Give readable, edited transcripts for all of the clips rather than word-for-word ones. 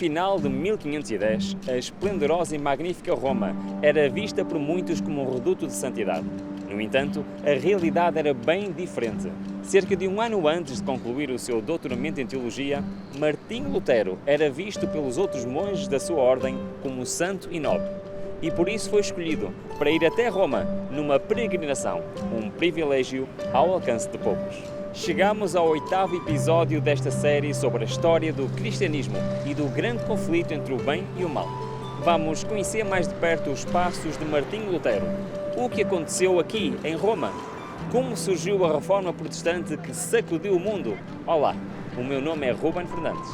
final de 1510, a esplendorosa e magnífica Roma era vista por muitos como um reduto de santidade. No entanto, a realidade era bem diferente. Cerca de um ano antes de concluir o seu doutoramento em teologia, Martinho Lutero era visto pelos outros monges da sua ordem como santo e nobre. E por isso foi escolhido para ir até Roma numa peregrinação, um privilégio ao alcance de poucos. Chegamos ao 8º episódio desta série sobre a história do cristianismo e do grande conflito entre o bem e o mal. Vamos conhecer mais de perto os passos de Martinho Lutero, o que aconteceu aqui em Roma, como surgiu a reforma protestante que sacudiu o mundo. Olá, o meu nome é Ruben Fernandes.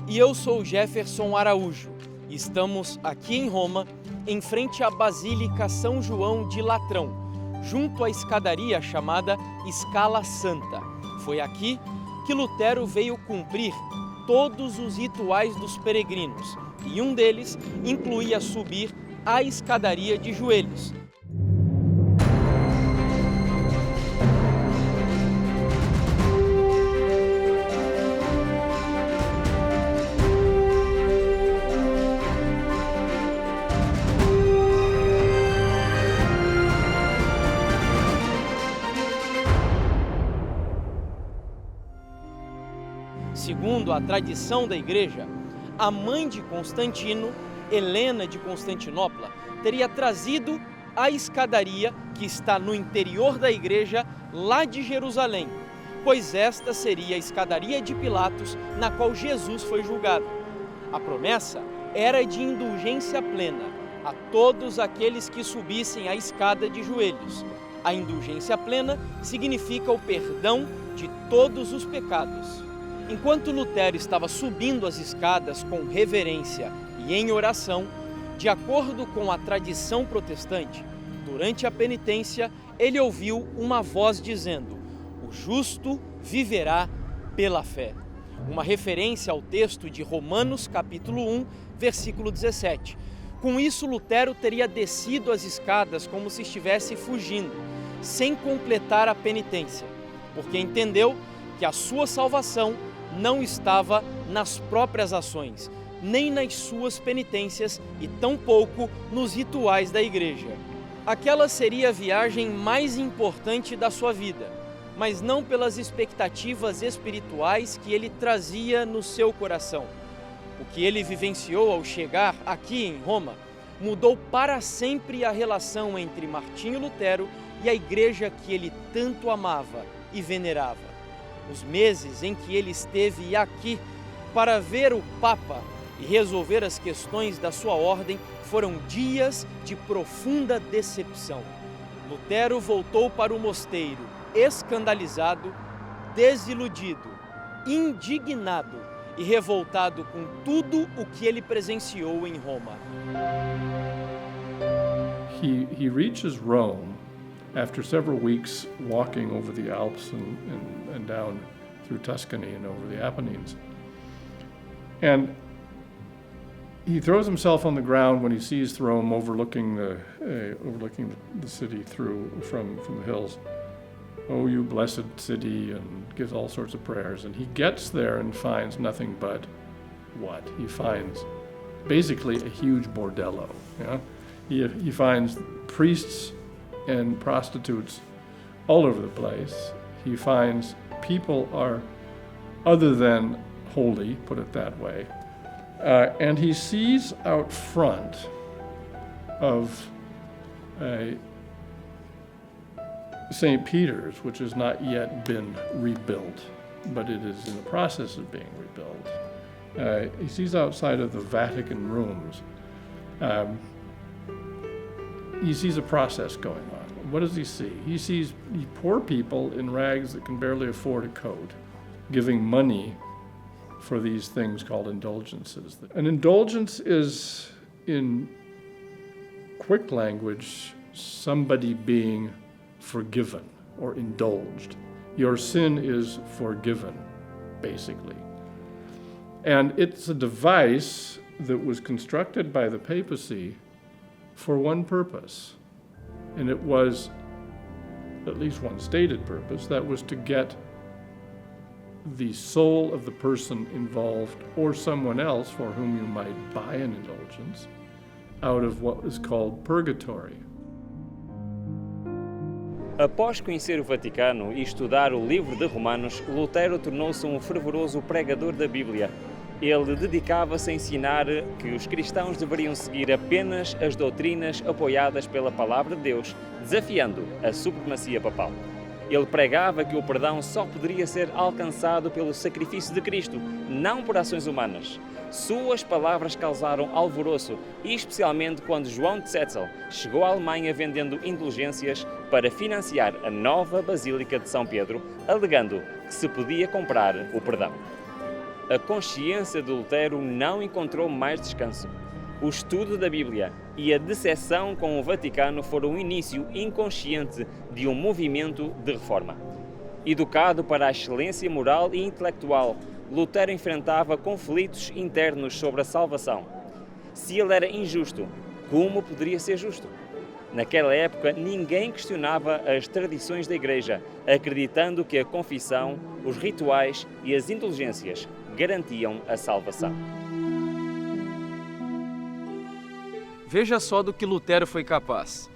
E eu sou Jefferson Araújo. Estamos aqui em Roma, em frente à Basílica São João de Latrão, junto à escadaria chamada Scala Santa. Foi aqui que Lutero veio cumprir todos os rituais dos peregrinos, e um deles incluía subir a escadaria de joelhos. Segundo a tradição da igreja, a mãe de Constantino, Helena de Constantinopla, teria trazido a escadaria que está no interior da igreja lá de Jerusalém, pois esta seria a escadaria de Pilatos na qual Jesus foi julgado. A promessa era de indulgência plena a todos aqueles que subissem a escada de joelhos. A indulgência plena significa o perdão de todos os pecados. Enquanto Lutero estava subindo as escadas com reverência e em oração, de acordo com a tradição protestante, durante a penitência, ele ouviu uma voz dizendo: "O justo viverá pela fé." Uma referência ao texto de Romanos capítulo 1, versículo 17. Com isso, Lutero teria descido as escadas como se estivesse fugindo, sem completar a penitência, porque entendeu que a sua salvação não estava nas próprias ações, nem nas suas penitências e tampouco nos rituais da igreja. Aquela seria a viagem mais importante da sua vida, mas não pelas expectativas espirituais que ele trazia no seu coração. O que ele vivenciou ao chegar aqui em Roma mudou para sempre a relação entre Martinho Lutero e a igreja que ele tanto amava e venerava. Os meses em que ele esteve aqui para ver o Papa e resolver as questões da sua ordem foram dias de profunda decepção. Lutero voltou para o mosteiro escandalizado, desiludido, indignado e revoltado com tudo o que ele presenciou em Roma. He reaches Rome after several weeks walking over the Alps and down through Tuscany and over the Apennines. And he throws himself on the ground when he sees Rome overlooking the city from the hills. "Oh, you blessed city," and gives all sorts of prayers. And he gets there and finds nothing but what? He finds basically a huge bordello. Yeah? He finds priests and prostitutes all over the place. He finds people are other than holy, put it that way. And he sees out front of St. Peter's, which has not yet been rebuilt, but it is in the process of being rebuilt. He sees outside of the Vatican rooms. He sees a process going on. What does he see? He sees poor people in rags that can barely afford a coat, giving money for these things called indulgences. An indulgence is, in quick language, somebody being forgiven or indulged. Your sin is forgiven, basically. And it's a device that was constructed by the papacy for one purpose, and it was at least one stated purpose, that was to get the soul of the person involved or someone else for whom you might buy an indulgence out of what is called purgatory. Após conhecer o Vaticano e estudar o livro de Romanos, Lutero tornou-se um fervoroso pregador da Bíblia. Ele dedicava-se a ensinar que os cristãos deveriam seguir apenas as doutrinas apoiadas pela Palavra de Deus, desafiando a supremacia papal. Ele pregava que o perdão só poderia ser alcançado pelo sacrifício de Cristo, não por ações humanas. Suas palavras causaram alvoroço, e especialmente quando João de Tetzel chegou à Alemanha vendendo indulgências para financiar a nova Basílica de São Pedro, alegando que se podia comprar o perdão. A consciência de Lutero não encontrou mais descanso. O estudo da Bíblia e a decepção com o Vaticano foram o início inconsciente de um movimento de reforma. Educado para a excelência moral e intelectual, Lutero enfrentava conflitos internos sobre a salvação. Se ele era injusto, como poderia ser justo? Naquela época, ninguém questionava as tradições da Igreja, acreditando que a confissão, os rituais e as indulgências garantiam a salvação. Veja só do que Lutero foi capaz.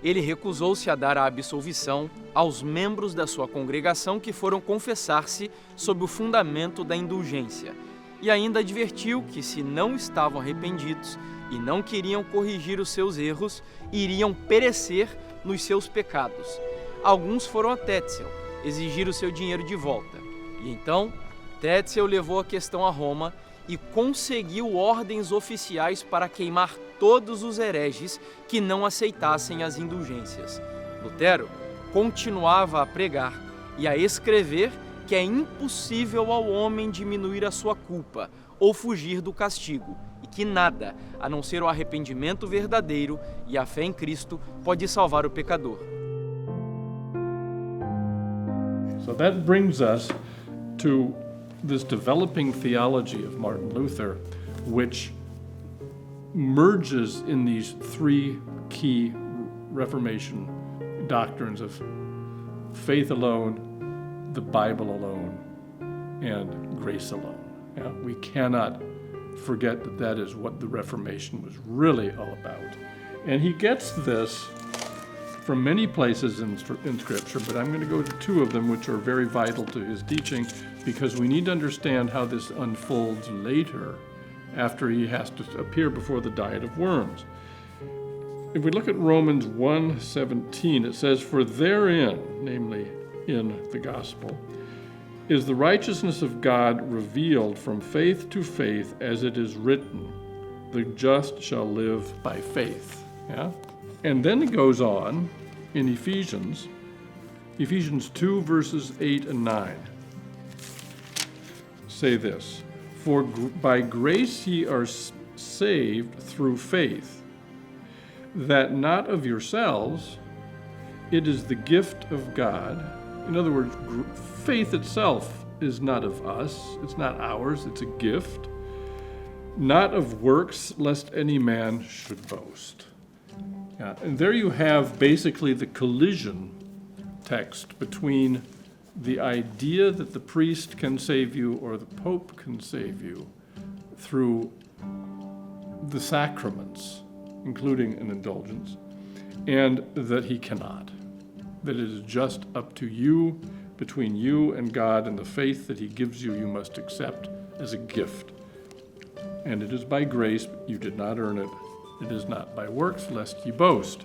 Ele recusou-se a dar a absolvição aos membros da sua congregação que foram confessar-se sob o fundamento da indulgência. E ainda advertiu que, se não estavam arrependidos e não queriam corrigir os seus erros, iriam perecer nos seus pecados. Alguns foram a Tetzel exigir o seu dinheiro de volta. E então, Tetzel levou a questão a Roma e conseguiu ordens oficiais para queimar todos os hereges que não aceitassem as indulgências. Lutero continuava a pregar e a escrever que é impossível ao homem diminuir a sua culpa ou fugir do castigo, e que nada, a não ser o arrependimento verdadeiro e a fé em Cristo, pode salvar o pecador. So that brings us to this developing theology of Martin Luther, which merges in these three key Reformation doctrines of faith alone, the Bible alone, and grace alone. Yeah, we cannot forget that that is what the Reformation was really all about. And he gets this from many places in Scripture, but I'm going to go to two of them which are very vital to his teaching, because we need to understand how this unfolds later after he has to appear before the diet of worms. If we look at Romans 1:17, it says, "For therein," namely in the gospel, "is the righteousness of God revealed from faith to faith, as it is written, the just shall live by faith." Yeah? And then it goes on in Ephesians 2 verses 8 and 9. Say this, "For by grace ye are saved through faith, that not of yourselves, it is the gift of God." In other words, faith itself is not of us, it's not ours, it's a gift. "Not of works, lest any man should boast." And there you have basically the collision text between the idea that the priest can save you or the Pope can save you through the sacraments, including an indulgence, and that he cannot. That it is just up to you, between you and God, and the faith that he gives you, you must accept as a gift. And it is by grace, you did not earn it. It is not by works, lest ye boast.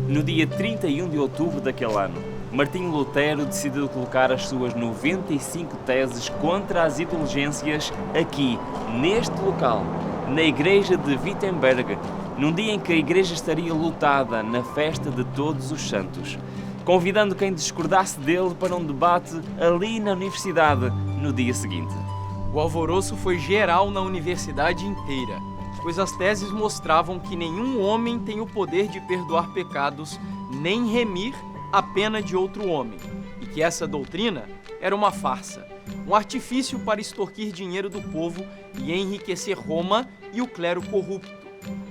No dia 31 de outubro daquele ano, Martinho Lutero decidiu colocar as suas 95 teses contra as indulgências aqui, neste local, na igreja de Wittenberg, num dia em que a igreja estaria lotada na festa de Todos os Santos, convidando quem discordasse dele para um debate ali na universidade no dia seguinte. O alvoroço foi geral na universidade inteira, pois as teses mostravam que nenhum homem tem o poder de perdoar pecados nem remir a pena de outro homem, e que essa doutrina era uma farsa, um artifício para extorquir dinheiro do povo e enriquecer Roma e o clero corrupto.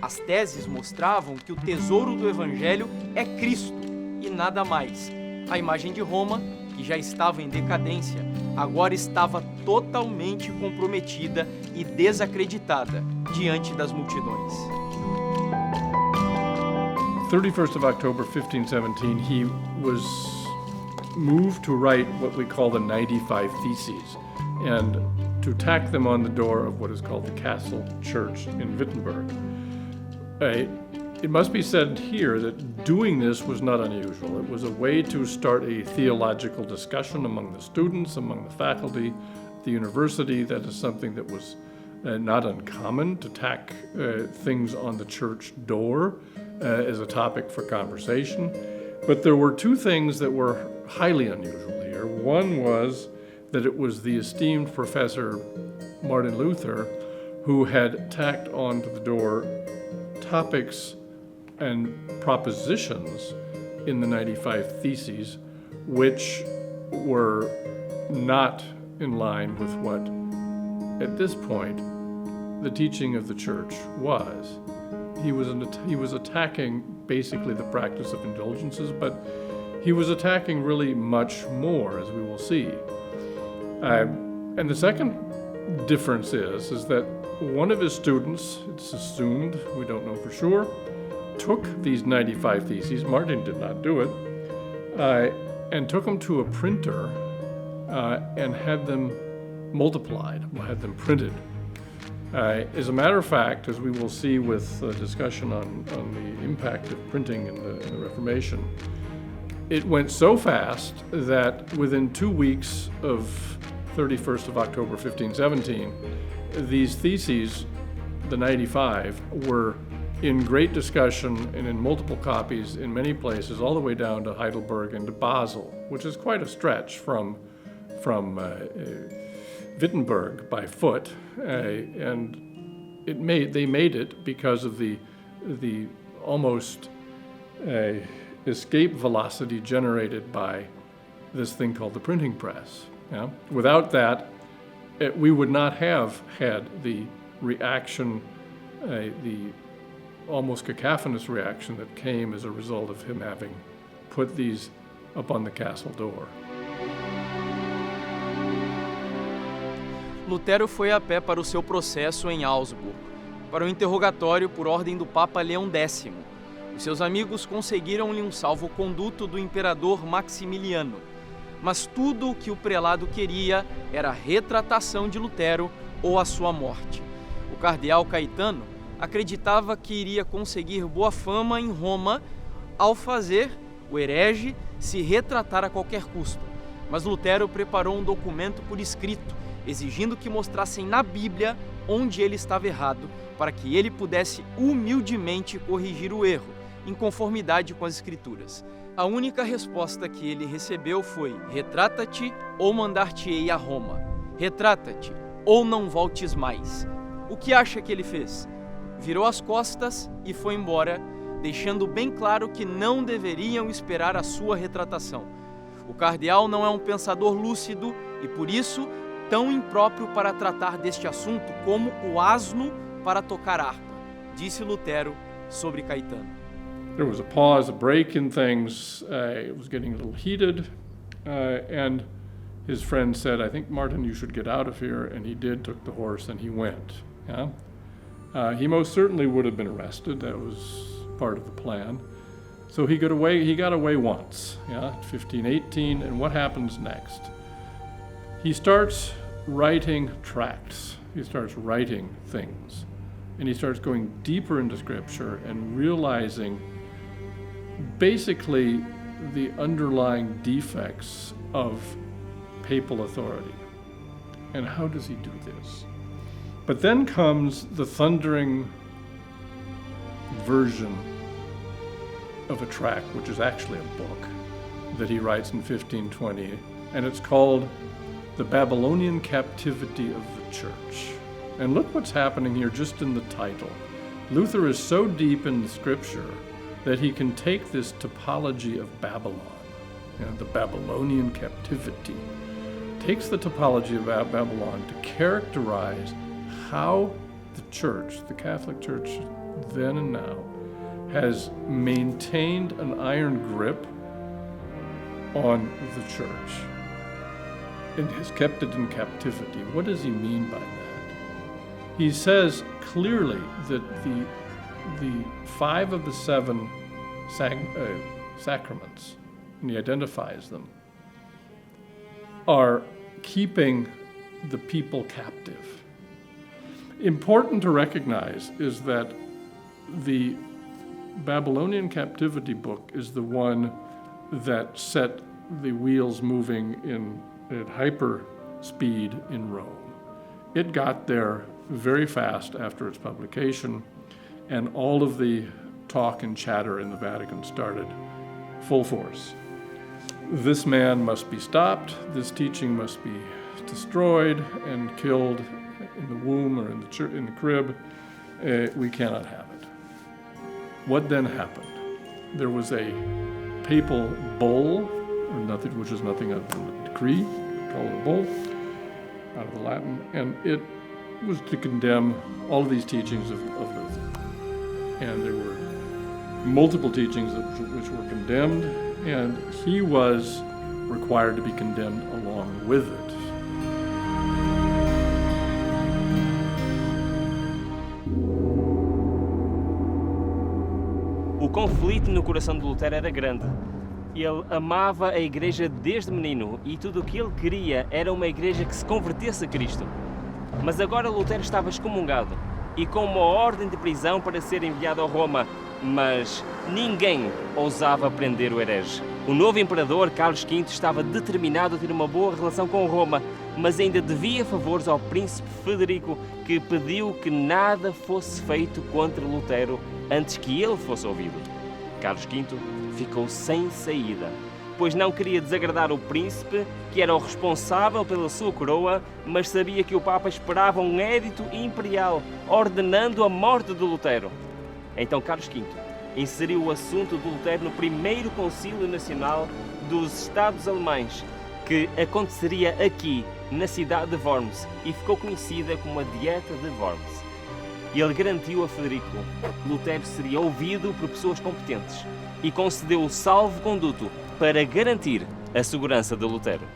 As teses mostravam que o tesouro do Evangelho é Cristo e nada mais. A imagem de Roma, que já estava em decadência, agora estava totalmente comprometida e desacreditada diante das multidões. 31st of October 1517, he was moved to write what we call the 95 Theses and to tack them on the door of what is called the Castle Church in Wittenberg. It must be said here that doing this was not unusual. It was a way to start a theological discussion among the students, among the faculty, the university. That is something that was not uncommon, to tack things on the church door as a topic for conversation. But there were two things that were highly unusual here. One was that it was the esteemed Professor Martin Luther who had tacked onto the door topics and propositions in the 95 Theses which were not in line with what, at this point, the teaching of the church was. He was attacking basically the practice of indulgences, but he was attacking really much more, as we will see. And the second difference is that one of his students, it's assumed, we don't know for sure, took these 95 Theses, Martin did not do it, and took them to a printer and had them multiplied, had them printed. As a matter of fact, as we will see with a discussion on the impact of printing in the Reformation, it went so fast that within 2 weeks of 31st of October 1517, these theses, the 95, were in great discussion and in multiple copies in many places, all the way down to Heidelberg and to Basel, which is quite a stretch from Wittenberg by foot, and they made it because of the almost escape velocity generated by this thing called the printing press. Yeah? Without that, we would not have had the reaction, the almost cacophonous reaction that came as a result of him having put these up on the castle door. Lutero foi a pé para o seu processo em Augsburg, para o interrogatório por ordem do Papa Leão X. Os seus amigos conseguiram-lhe um salvo-conduto do imperador Maximiliano, mas tudo o que o prelado queria era a retratação de Lutero ou a sua morte. O cardeal Caetano acreditava que iria conseguir boa fama em Roma ao fazer o herege se retratar a qualquer custo, mas Lutero preparou um documento por escrito, exigindo que mostrassem na Bíblia onde ele estava errado, para que ele pudesse humildemente corrigir o erro, em conformidade com as Escrituras. A única resposta que ele recebeu foi: retrata-te ou mandar-te-ei a Roma. Retrata-te ou não voltes mais. O que acha que ele fez? Virou as costas e foi embora, deixando bem claro que não deveriam esperar a sua retratação. O cardeal não é um pensador lúcido e, por isso, tão impróprio para tratar deste assunto como o asno para tocar harpa, disse Lutero sobre Caetano. There was a pause, a break in things. It was getting a little heated, and his friend said, "I think, Martin, you should get out of here." And he did, took the horse, and he went. Yeah? He most certainly would have been arrested. That was part of the plan. So he got away. He got away once, 1518. And what happens next? He starts writing tracts. He starts writing things, and he starts going deeper into Scripture and realizing basically the underlying defects of papal authority. And how does he do this? But then comes the thundering version of a tract, which is actually a book that he writes in 1520, and it's called The Babylonian Captivity of the Church. And look what's happening here just in the title. Luther is so deep in the Scripture that he can take this topology of Babylon, the Babylonian captivity, takes the topology of Babylon to characterize how the church, the Catholic Church, then and now, has maintained an iron grip on the church and has kept it in captivity. What does he mean by that? He says clearly that the 5 of the 7 sacraments, and he identifies them, are keeping the people captive. Important to recognize is that the Babylonian captivity book is the one that set the wheels moving at hyper speed in Rome. It got there very fast after its publication, and all of the talk and chatter in the Vatican started full force. This man must be stopped, this teaching must be destroyed and killed in the womb or in the crib. We cannot have it. What then happened? There was a papal bull, which is nothing other than a decree, call it a bull, out of the Latin, and it was to condemn all of these teachings of Luther. And there were multiple teachings which were condemned, and he was required to be condemned along with it. O conflito no coração de Lutero era grande. Ele amava a igreja desde menino e tudo o que ele queria era uma igreja que se convertesse a Cristo. Mas agora Lutero estava excomungado e com uma ordem de prisão para ser enviado a Roma, mas ninguém ousava prender o herege. O novo imperador, Carlos V, estava determinado a ter uma boa relação com Roma, mas ainda devia favores ao príncipe Frederico, que pediu que nada fosse feito contra Lutero antes que ele fosse ouvido. Carlos V ficou sem saída, pois não queria desagradar o príncipe, que era o responsável pela sua coroa, mas sabia que o Papa esperava um édito imperial ordenando a morte de Lutero. Então Carlos V inseriu o assunto de Lutero no primeiro Concílio Nacional dos Estados Alemães, que aconteceria aqui, na cidade de Worms, e ficou conhecida como a Dieta de Worms. Ele garantiu a Frederico que Lutero seria ouvido por pessoas competentes e concedeu o salvo-conduto para garantir a segurança de Lutero.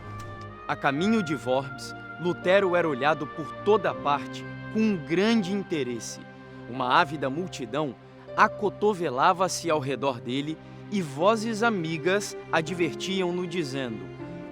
A caminho de Worms, Lutero era olhado por toda parte com um grande interesse. Uma ávida multidão acotovelava-se ao redor dele e vozes amigas advertiam-no dizendo: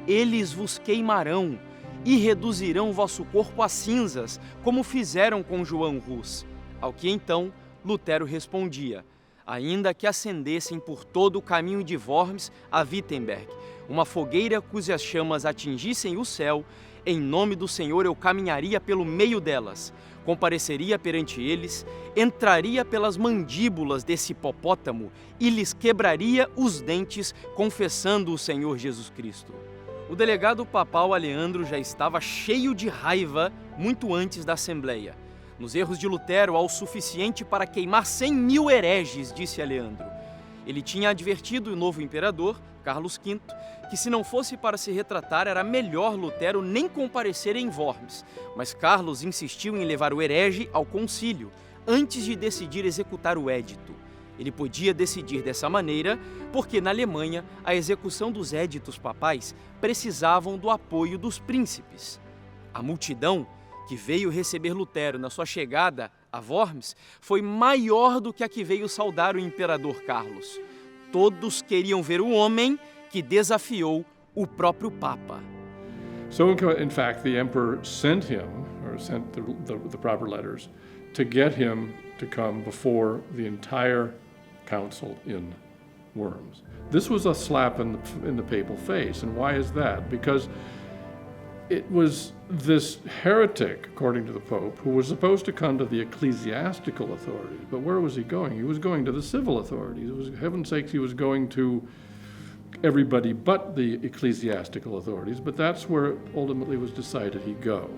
eles vos queimarão e reduzirão vosso corpo a cinzas, como fizeram com João Rus. Ao que então Lutero respondia: ainda que ascendessem por todo o caminho de Worms a Wittenberg, uma fogueira cujas chamas atingissem o céu, em nome do Senhor eu caminharia pelo meio delas, compareceria perante eles, entraria pelas mandíbulas desse hipopótamo e lhes quebraria os dentes, confessando o Senhor Jesus Cristo. O delegado papal Aleandro já estava cheio de raiva muito antes da Assembleia. Nos erros de Lutero há o suficiente para queimar 100.000 hereges, disse Aleandro. Ele tinha advertido o novo imperador, Carlos V, que se não fosse para se retratar, era melhor Lutero nem comparecer em Worms. Mas Carlos insistiu em levar o herege ao concílio, antes de decidir executar o édito. Ele podia decidir dessa maneira porque, na Alemanha, a execução dos éditos papais precisavam do apoio dos príncipes. A multidão que veio receber Lutero na sua chegada a Worms foi maior do que a que veio saudar o imperador Carlos. Todos queriam ver o homem que desafiou o próprio Papa. So, in fact, the emperor sent him, or sent the proper letters, to get him to come before the entire council in Worms. This was a slap in the papal face, and why is that? Because it was this heretic, according to the Pope, who was supposed to come to the ecclesiastical authorities. But where was he going? He was going to the civil authorities. It was, heaven's sakes, he was going to everybody but the ecclesiastical authorities, but that's where it ultimately was decided he'd go.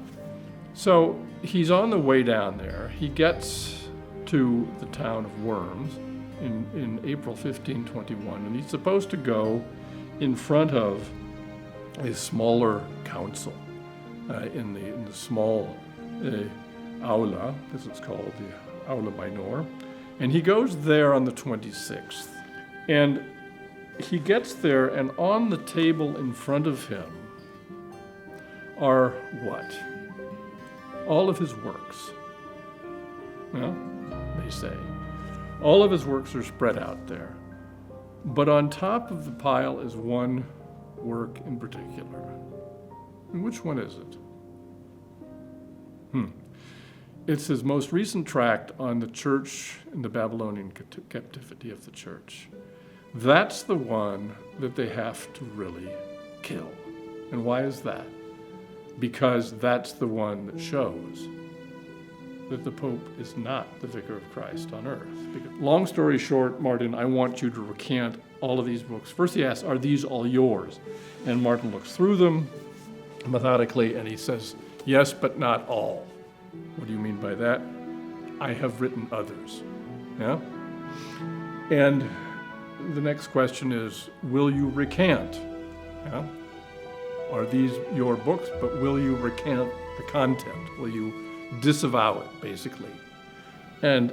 So he's on the way down there. He gets to the town of Worms in April 1521, and he's supposed to go in front of a smaller council in the small aula, as it's called, the aula minor, And he goes there on the 26th. And he gets there, and on the table in front of him are what? All of his works. Well, they say. All of his works are spread out there. But on top of the pile is one work in particular. And which one is it? It's his most recent tract on the church and the Babylonian captivity of the church. That's the one that they have to really kill. And why is that? Because that's the one that shows that the Pope is not the vicar of Christ on earth. Because, long story short, Martin, I want you to recant all of these books. First he asks, are these all yours? And Martin looks through them methodically and he says, yes, but not all. What do you mean by that? I have written others. Yeah? And the next question is, will you recant? Yeah? Are these your books, but will you recant the content? Will you disavow it, basically? And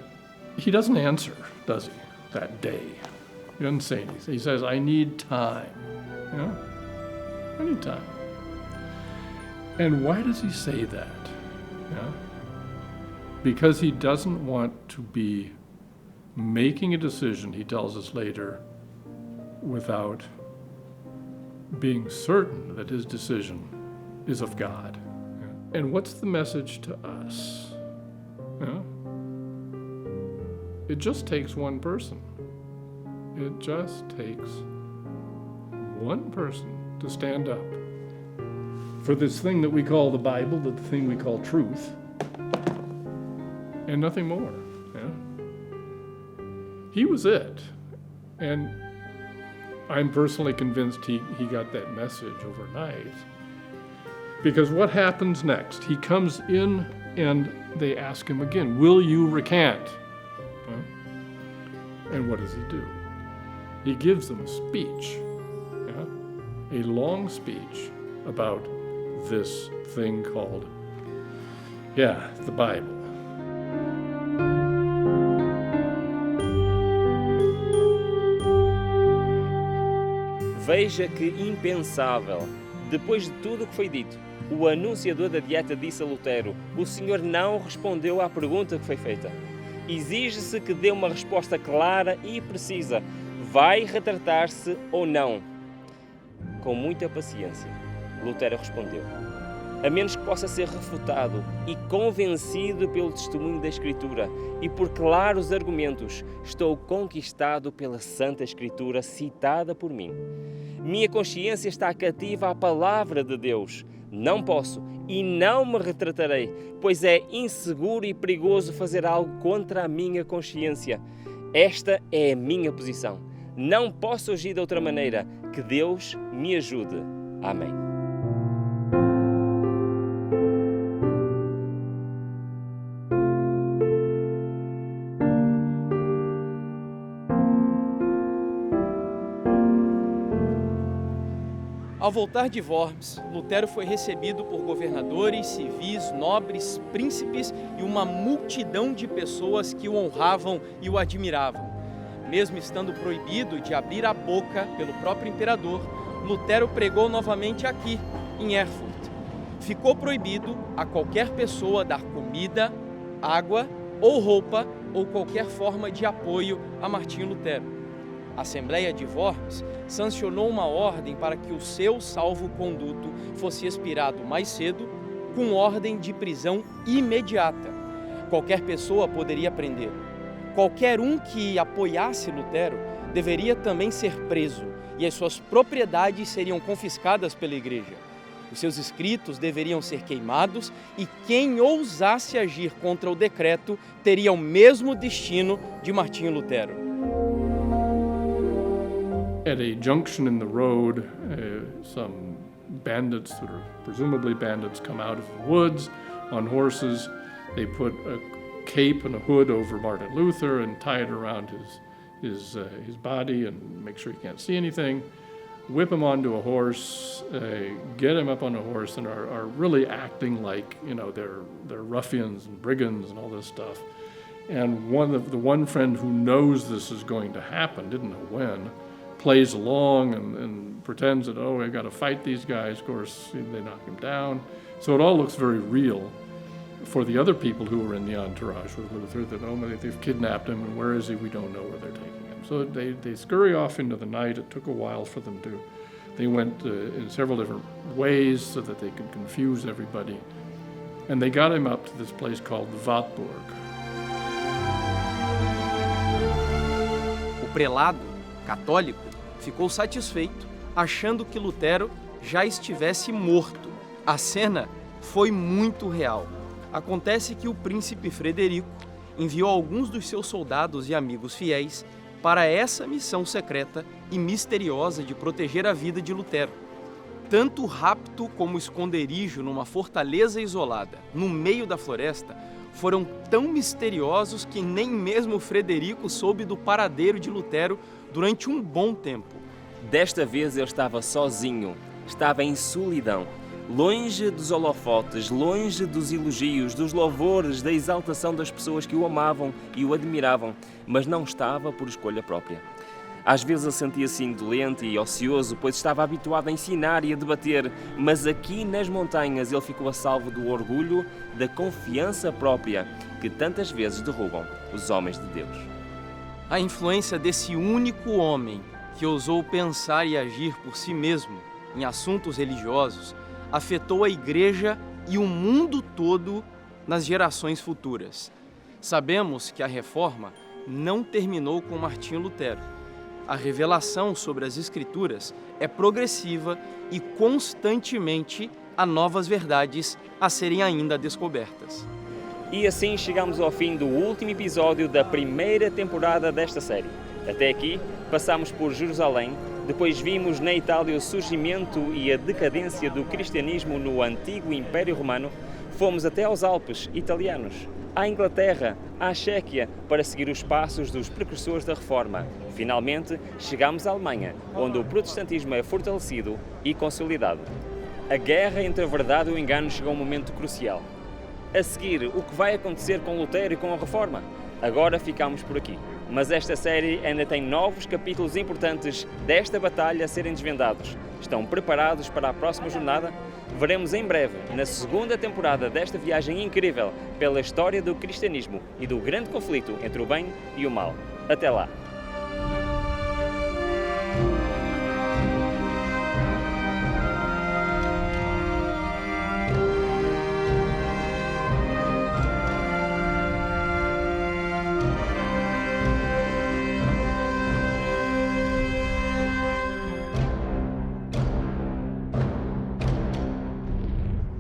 he doesn't answer, does he, that day? He doesn't say anything. He says, I need time. Yeah? I need time. And why does he say that? Yeah? Because he doesn't want to be making a decision, he tells us later, without being certain that his decision is of God. Yeah? And what's the message to us? Yeah? It just takes one person. It just takes one person to stand up for this thing that we call the Bible, the thing we call truth, and nothing more. Yeah? He was it. And I'm personally convinced he got that message overnight. Because what happens next? He comes in and they ask him again, will you recant? Huh? And what does he do? He gives them a speech, yeah? A long speech about this thing called, the Bible. Veja que impensável. Depois de tudo o que foi dito, o anunciador da dieta disse a Lutero: o senhor não respondeu à pergunta que foi feita. Exige-se que dê uma resposta clara e precisa. Vai retratar-se ou não? Com muita paciência, Lutero respondeu: a menos que possa ser refutado e convencido pelo testemunho da Escritura e por claros argumentos, estou conquistado pela Santa Escritura citada por mim. Minha consciência está cativa à palavra de Deus. Não posso e não me retratarei, pois é inseguro e perigoso fazer algo contra a minha consciência. Esta é a minha posição. Não posso agir de outra maneira. Que Deus me ajude. Amém. Ao voltar de Worms, Lutero foi recebido por governadores, civis, nobres, príncipes e uma multidão de pessoas que o honravam e o admiravam. Mesmo estando proibido de abrir a boca pelo próprio imperador, Lutero pregou novamente aqui, em Erfurt. Ficou proibido a qualquer pessoa dar comida, água ou roupa ou qualquer forma de apoio a Martinho Lutero. A Assembleia de Worms sancionou uma ordem para que o seu salvo-conduto fosse expirado mais cedo, com ordem de prisão imediata. Qualquer pessoa poderia prendê-lo. Qualquer um que apoiasse Lutero deveria também ser preso e as suas propriedades seriam confiscadas pela Igreja. Os seus escritos deveriam ser queimados e quem ousasse agir contra o decreto teria o mesmo destino de Martinho Lutero. At a junction in the road, some bandits, that are presumably bandits, come out of the woods on horses. They put a cape and a hood over Martin Luther and tie it around his body and make sure he can't see anything. Whip him onto a horse, get him up on a horse, and are really acting like, they're ruffians and brigands and all this stuff. And the one friend who knows this is going to happen, didn't know when, plays along and pretends that, oh, I got to fight these guys. Of course, they knock him down. So it all looks very real for the other people who were in the entourage with Luther, that, oh, they've kidnapped him, and where is he? We don't know where they're taking him. So they scurry off into the night. It took a while for them to. They went in several different ways so that they could confuse everybody. And they got him up to this place called Wartburg. O prelado, católico, ficou satisfeito, achando que Lutero já estivesse morto. A cena foi muito real. Acontece que o príncipe Frederico enviou alguns dos seus soldados e amigos fiéis para essa missão secreta e misteriosa de proteger a vida de Lutero. Tanto o rapto como o esconderijo numa fortaleza isolada, no meio da floresta, foram tão misteriosos que nem mesmo Frederico soube do paradeiro de Lutero durante um bom tempo. Desta vez ele estava sozinho, estava em solidão, longe dos holofotes, longe dos elogios, dos louvores, da exaltação das pessoas que o amavam e o admiravam, mas não estava por escolha própria. Às vezes ele sentia-se indolente e ocioso, pois estava habituado a ensinar e a debater, mas aqui nas montanhas ele ficou a salvo do orgulho, da confiança própria, que tantas vezes derrubam os homens de Deus. A influência desse único homem que ousou pensar e agir por si mesmo em assuntos religiosos afetou a Igreja e o mundo todo nas gerações futuras. Sabemos que a Reforma não terminou com Martinho Lutero. A revelação sobre as Escrituras é progressiva e constantemente há novas verdades a serem ainda descobertas. E assim chegamos ao fim do último episódio da primeira temporada desta série. Até aqui passamos por Jerusalém, depois vimos na Itália o surgimento e a decadência do cristianismo no antigo Império Romano, fomos até aos Alpes italianos, à Inglaterra, à Chequia, para seguir os passos dos precursores da Reforma. Finalmente, chegamos à Alemanha, onde o protestantismo é fortalecido e consolidado. A guerra entre a verdade e o engano chegou a um momento crucial. A seguir, o que vai acontecer com Lutero e com a Reforma? Agora ficamos por aqui. Mas esta série ainda tem novos capítulos importantes desta batalha a serem desvendados. Estão preparados para a próxima jornada? Veremos em breve, na segunda temporada desta viagem incrível pela história do cristianismo e do grande conflito entre o bem e o mal. Até lá!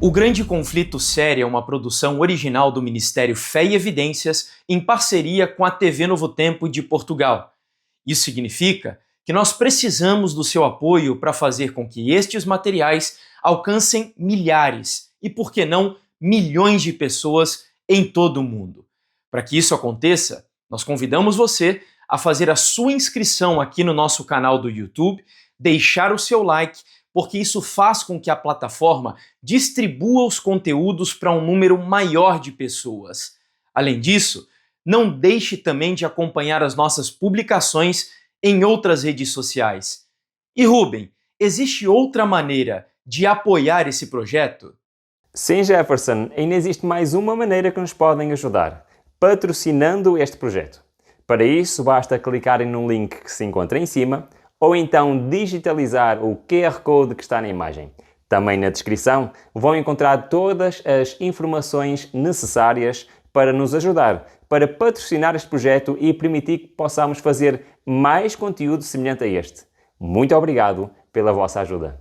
O Grande Conflito Série é uma produção original do Ministério Fé e Evidências em parceria com a TV Novo Tempo de Portugal. Isso significa que nós precisamos do seu apoio para fazer com que estes materiais alcancem milhares e, por que não, milhões de pessoas em todo o mundo. Para que isso aconteça, nós convidamos você a fazer a sua inscrição aqui no nosso canal do YouTube, deixar o seu like, porque isso faz com que a plataforma distribua os conteúdos para um número maior de pessoas. Além disso, não deixe também de acompanhar as nossas publicações em outras redes sociais. E Rubem, existe outra maneira de apoiar esse projeto? Sim, Jefferson, ainda existe mais uma maneira que nos podem ajudar: patrocinando este projeto. Para isso, basta clicarem no link que se encontra em cima, ou então digitalizar o QR Code que está na imagem. Também na descrição vão encontrar todas as informações necessárias para nos ajudar, para patrocinar este projeto e permitir que possamos fazer mais conteúdo semelhante a este. Muito obrigado pela vossa ajuda.